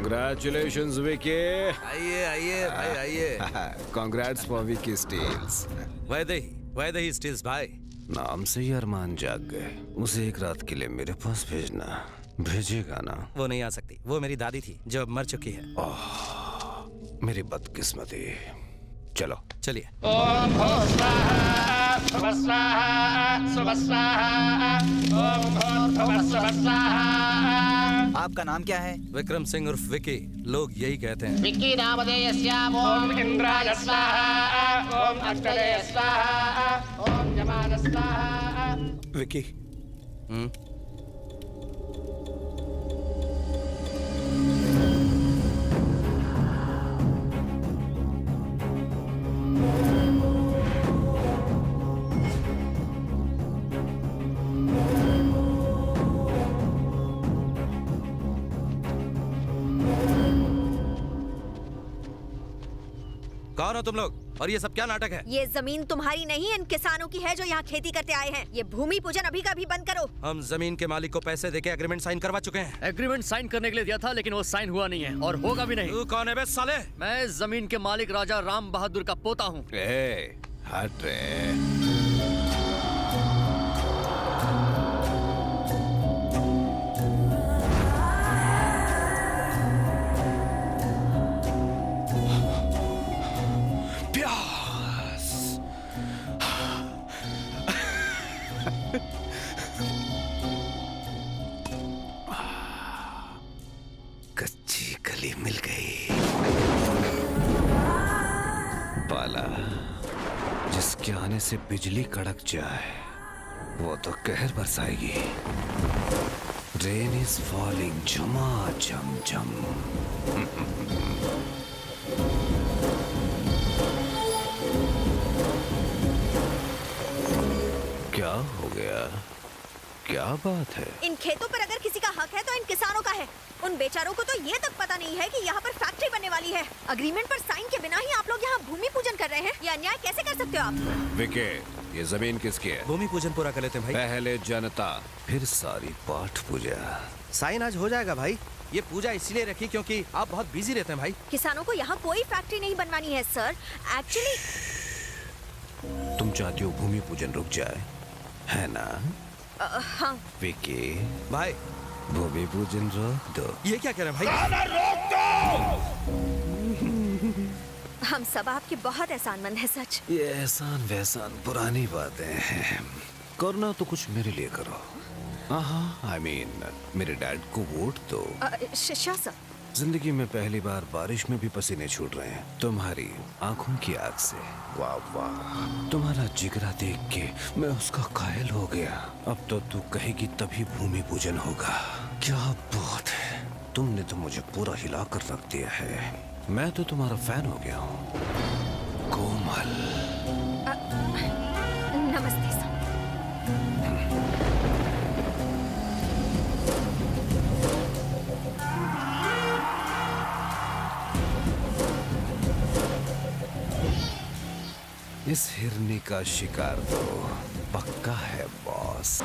Congratulations, Vicky. आइए आइए भाई आइए। Congrats for Vicky Steels. Vaidehi steels भाई। नाम से ही अरमान जाग गए। उसे एक रात के लिए मेरे पास भेजना। भेजेगा ना? वो नहीं आ सकती, वो मेरी दादी थी जो अब मर चुकी है। मेरी बदकिस्मती। चलो चलिए। आपका नाम क्या है? विक्रम सिंह उर्फ विकी, लोग यही कहते हैं। विक्की नामधेयस्याम् ओम इंद्राय स्वाहा ओम अग्नये स्वाहा ओम यमाय स्वाहा। विकी, कौन हो तुम लोग और ये सब क्या नाटक है? ये जमीन तुम्हारी नहीं, इन किसानों की है जो यहाँ खेती करते आए हैं। ये भूमि पूजन अभी का अभी बंद करो। हम जमीन के मालिक को पैसे देके एग्रीमेंट साइन करवा चुके हैं। एग्रीमेंट साइन करने के लिए दिया था, लेकिन वो साइन हुआ नहीं है और होगा भी नहीं। तू कौन है बे साले? मैं जमीन के मालिक राजा राम बहादुर का पोता हूँ। हट रे। कच्ची गली मिल गई। बाला, जिसके आने से बिजली कड़क जाए वो तो कहर बरसाएगी। रेन इज फॉलिंग झमा झम झम। क्या हो गया? क्या बात है? इन खेतों पर अगर किसी का हक है तो इन किसानों का है। उन बेचारों को तो ये तक पता नहीं है कि यहाँ पर फैक्ट्री बनने वाली है। अग्रीमेंट पर साइन के बिना ही आप लोग यहाँ भूमि पूजन कर रहे हैं। ये अन्याय कैसे कर सकते हो आप? विके, ये जमीन किसकी है? भूमि पूजन पूरा कर लेते हैं भाई। पहले जनता, फिर सारी पाठ पूजा। साइन आज हो जाएगा भाई। ये पूजा इसलिए रखी क्योंकि आप बहुत बिजी रहते हैं भाई। किसानों को यहाँ कोई फैक्ट्री नहीं बनवानी है सर। एक्चुअली तुम चाहती हो भूमि पूजन रुक जाए, है ना? हाँ। विकी, भाई भूमि पूजन रोक दो। ये क्या कह रहे हैं भाई? हम सब आपके बहुत एहसानमंद हैं सच। ये एहसान वहसान पुरानी बातें हैं। करना तो कुछ मेरे लिए करो। आई मीन मेरे डैड को वोट दो। शिशा सर, जिंदगी में पहली बार बारिश में भी पसीने छूट रहे हैं तुम्हारी आंखों की आग से। वाह वाह, तुम्हारा जिगरा देख के मैं उसका कायल हो गया। अब तो तू कहेगी तभी भूमि पूजन होगा। क्या बात है, तुमने तो मुझे पूरा हिला कर रख दिया है। मैं तो तुम्हारा फैन हो गया हूँ। कोमल। नमस्ते सर। इस हिरनी का शिकार तो पक्का है बॉस।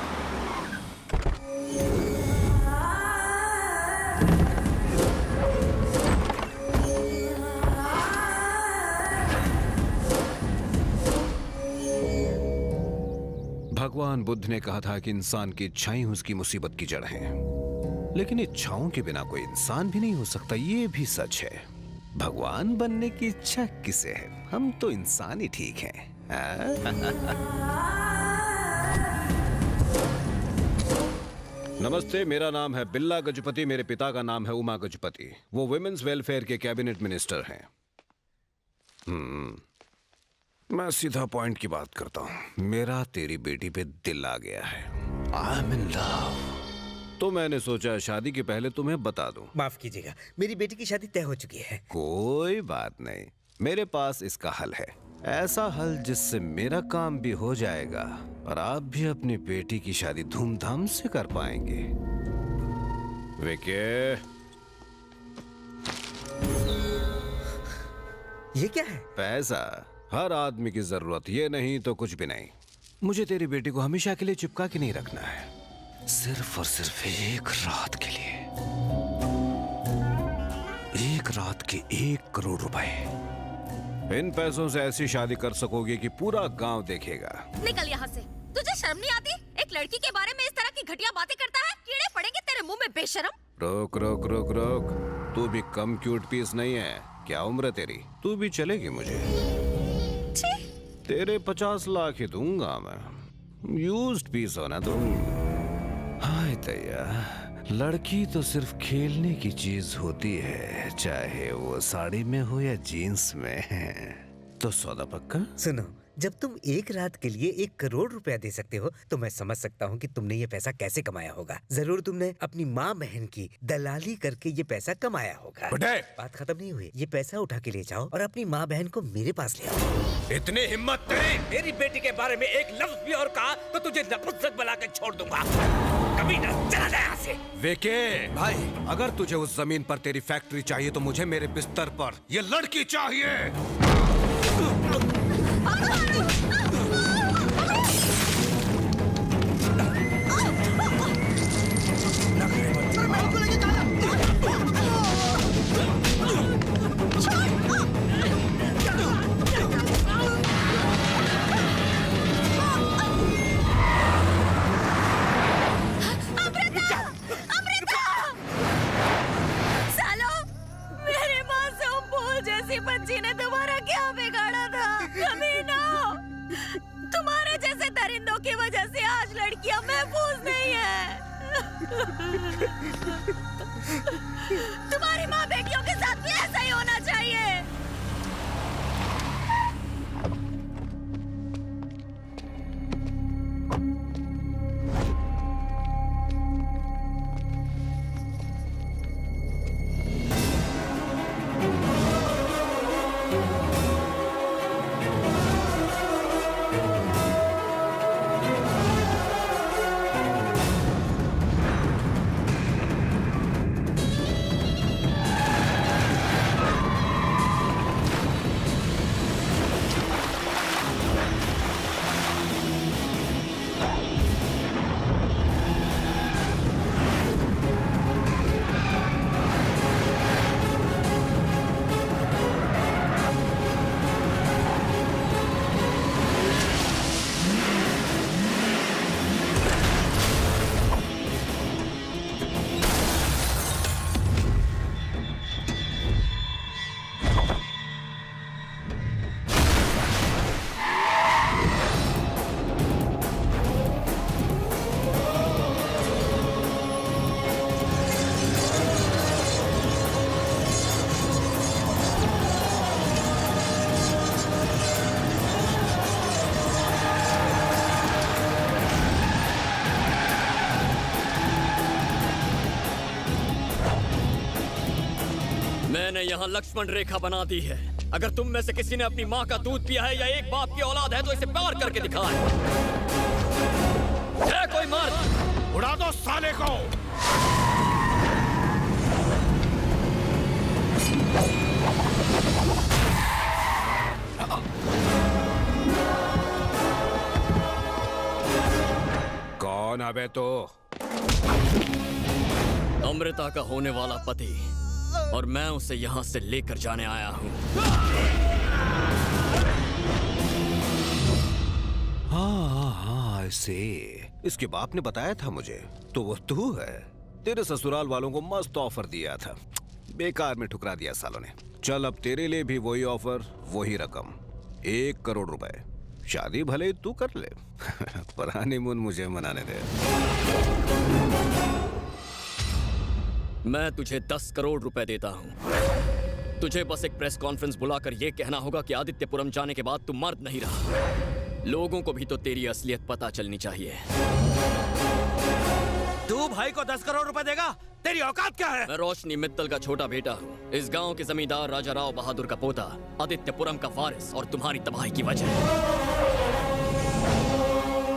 भगवान बुद्ध ने कहा था कि इंसान की इच्छाएं उसकी मुसीबत की जड़ हैं। लेकिन इच्छाओं के बिना कोई इंसान भी नहीं हो सकता, ये भी सच है। भगवान बनने की इच्छा किसे है? हम तो इंसान ही ठीक हैं। नमस्ते, मेरा नाम है बिल्ला गजपति। मेरे पिता का नाम है उमा गजपति। वो वुमेन्स वेलफेयर के कैबिनेट मिनिस्टर हैं। मैं सीधा पॉइंट की बात करता हूँ। मेरा तेरी बेटी पे दिल आ गया है। I am in love. तो मैंने सोचा शादी के पहले तुम्हें बता दूं। माफ कीजिएगा, मेरी बेटी की शादी तय हो चुकी है। कोई बात नहीं, मेरे पास इसका हल है। ऐसा हल जिससे मेरा काम भी हो जाएगा और आप भी अपनी बेटी की शादी धूमधाम से कर पाएंगे। विके, ये क्या है? पैसा हर आदमी की जरूरत, ये नहीं तो कुछ भी नहीं। मुझे तेरी बेटी को हमेशा के लिए चिपका के नहीं रखना है, सिर्फ और सिर्फ एक रात के लिए। एक रात के 1 करोड़ रुपए। इन पैसों से ऐसी शादी कर सकोगे कि पूरा गांव देखेगा। निकल यहाँ से। तुझे शर्म नहीं आती? एक लड़की के बारे में इस तरह की घटिया बातें करता है? कीड़े पड़ेंगे तेरे मुंह में बेशरम। रोक रोक रोक रोक, तू भी कम क्यूट पीस नहीं है। क्या उम्र है तेरी? तू भी चलेगी मुझे? तेरे 50 लाख ही दूंगा मैं। यूज्ड पीस हो ना तुम। हाय तैया, लड़की तो सिर्फ खेलने की चीज होती है, चाहे वो साड़ी में हो या जीन्स में। तो सौदा पक्का? सुनो, जब तुम एक रात के लिए 1 करोड़ रुपया दे सकते हो तो मैं समझ सकता हूँ कि तुमने ये पैसा कैसे कमाया होगा। जरूर तुमने अपनी माँ बहन की दलाली करके ये पैसा कमाया होगा। बात खत्म नहीं हुई। ये पैसा उठा के ले जाओ और अपनी माँ बहन को मेरे पास ले आओ। इतनी हिम्मत तेरी? मेरी बेटी के बारे में एक लफ्ज भी और कहा तो तुझे नपुंसक बुला के छोड़ दूंगा। कभी ना, चला जा यहाँ से। वेके भाई, अगर तुझे उस जमीन पर तेरी फैक्ट्री चाहिए तो मुझे मेरे बिस्तर पर ये लड़की चाहिए। बच्ची ने तुम्हारा क्या बिगाड़ा था? कमीना! तुम्हारे जैसे दरिंदों की वजह से आज लड़कियां महफूज नहीं है। तुम्हारी माँ बेटियों के साथ भी ऐसा ही होना चाहिए। मैंने यहाँ लक्ष्मण रेखा बना दी है। अगर तुम में से किसी ने अपनी माँ का दूध पिया है या एक बाप की औलाद है तो इसे प्यार करके दिखाए। है कोई मर्द? उड़ा दो साले को। कौन है बे तो? अमृता का होने वाला पति, और मैं उसे यहाँ से लेकर जाने आया हूँ। हाँ, ऐसे इसके बाप ने बताया था मुझे। तो वो तू है। तेरे ससुराल वालों को मस्त ऑफर दिया था, बेकार में ठुकरा दिया सालों ने। चल अब तेरे लिए भी वही ऑफर, वही रकम, 1 करोड़ रुपए। शादी भले ही तू कर ले पर हनीमून मुझे मनाने दे। मैं तुझे 10 करोड़ रुपए देता हूँ। तुझे बस एक प्रेस कॉन्फ्रेंस बुलाकर यह कहना होगा कि आदित्यपुरम जाने के बाद तू मर्द नहीं रहा। लोगों को भी तो तेरी असलियत पता चलनी चाहिए। तू भाई को 10 करोड़ रुपए देगा? तेरी औकात क्या है? मैं रोशनी मित्तल का छोटा बेटा हूँ, इस गांव के जमींदार राजा राव बहादुर का पोता, आदित्यपुरम का वारिस, और तुम्हारी तबाही की वजह।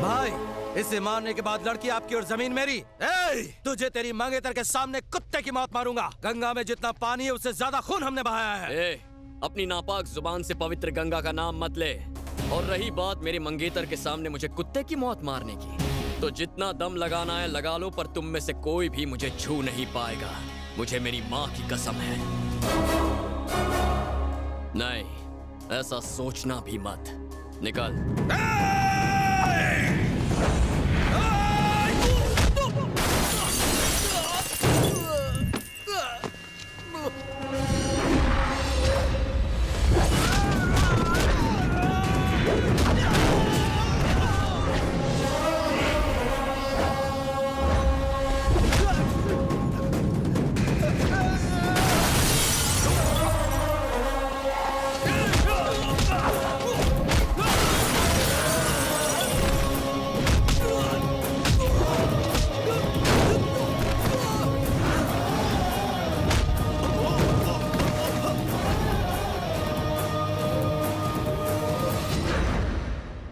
भाई, इसे मारने के बाद लड़की आपकी और जमीन मेरी। तुझे तेरी मंगेतर के सामने कुत्ते की मौत मारूंगा। गंगा में जितना पानी है उससे ज्यादा खून हमने बहाया है। अपनी नापाक जुबान से पवित्र गंगा का नाम मत ले। और रही बात मेरे मंगेतर के सामने मुझे कुत्ते की मौत मारने की, तो जितना दम लगाना है लगा लो, पर तुम में से कोई भी मुझे छू नहीं पाएगा। मुझे मेरी माँ की कसम है। नहीं, ऐसा सोचना भी मत। निकल।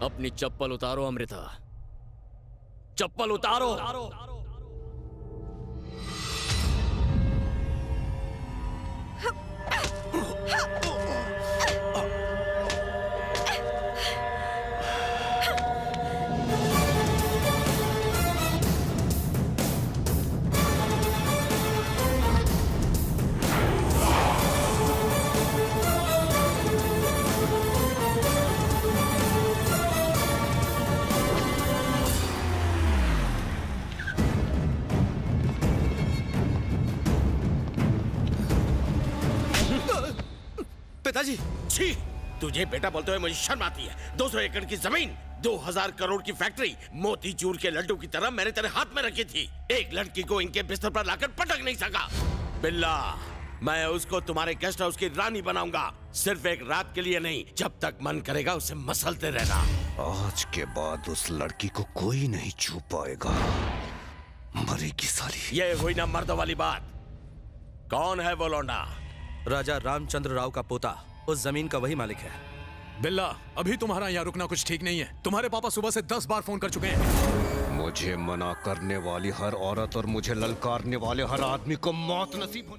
अपनी चप्पल उतारो अमृता, चप्पल उतारो। पिताजी, छी, तुझे बेटा बोलते हुए मुझे शर्म आती है। 200 एकड़ की जमीन, 2000 करोड़ की फैक्ट्री, मोतीचूर के लड्डू की तरह मैंने तेरे हाथ में रखी थी। एक लड़की को इनके बिस्तर पर लाकर पटक नहीं सका। बिल्ला, मैं उसको तुम्हारे गेस्ट हाउस की रानी बनाऊंगा, सिर्फ एक रात के लिए नहीं, जब तक मन करेगा उसे मसलते रहना। आज के बाद उस लड़की को कोई नहीं छू पाएगा। मरेगी साली। ये हुई ना मर्दों वाली बात। कौन है वो लौंडा? राजा रामचंद्र राव का पोता, उस जमीन का वही मालिक है। बिल्ला, अभी तुम्हारा यहाँ रुकना कुछ ठीक नहीं है। तुम्हारे पापा सुबह से 10 बार फोन कर चुके हैं। मुझे मना करने वाली हर औरत और मुझे ललकारने वाले हर आदमी को मौत नसीब होने